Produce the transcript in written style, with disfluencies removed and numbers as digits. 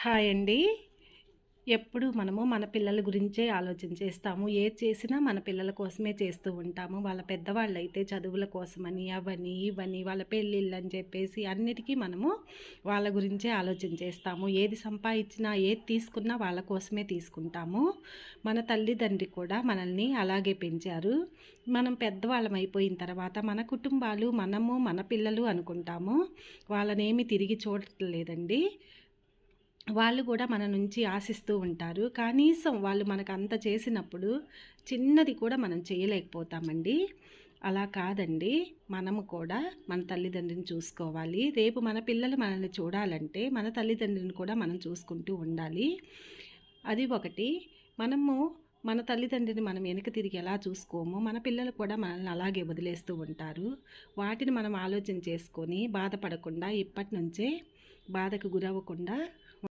Hi అండి. ఎప్పుడు మనము మన పిల్లల గురించే ఆలోచన చేస్తాము. ఏది చేసినా మన పిల్లల కోసమే చేస్తూ ఉంటాము. వాళ్ళ పెద్దవాళ్ళైతే చదువుల కోసమని, అవని, ఇవని, వాళ్ళ పెళ్ళిళ్ళని చెప్పేసి అన్నిటికీ మనము వాళ్ళ గురించే ఆలోచన చేస్తాము. ఏది సంపాదించినా, ఏది తీసుకున్నా వాళ్ళ కోసమే తీసుకుంటాము. మన తల్లిదండ్రి కూడా మనల్ని అలాగే పెంచారు. మనం పెద్దవాళ్ళం అయిపోయిన తర్వాత మన కుటుంబాలు, మనము, మన పిల్లలు అనుకుంటాము. వాళ్ళనేమి తిరిగి చూడట్లేదండి. వాళ్ళు కూడా మన నుంచి ఆశిస్తూ ఉంటారు. కనీసం వాళ్ళు మనకు అంత చేసినప్పుడు చిన్నది కూడా మనం చేయలేకపోతామండి. అలా కాదండి. మనము కూడా మన తల్లిదండ్రిని చూసుకోవాలి. రేపు మన పిల్లలు మనల్ని చూడాలంటే మన తల్లిదండ్రిని కూడా మనం చూసుకుంటూ ఉండాలి. అది ఒకటి. మనము మన తల్లిదండ్రిని మనం వెనక తిరిగి ఎలా చూసుకోమో మన పిల్లలు కూడా మనల్ని అలాగే వదిలేస్తూ ఉంటారు. వాటిని మనం ఆలోచన చేసుకొని బాధపడకుండా ఇప్పటి నుంచే బాధకు గురవ్వకుండా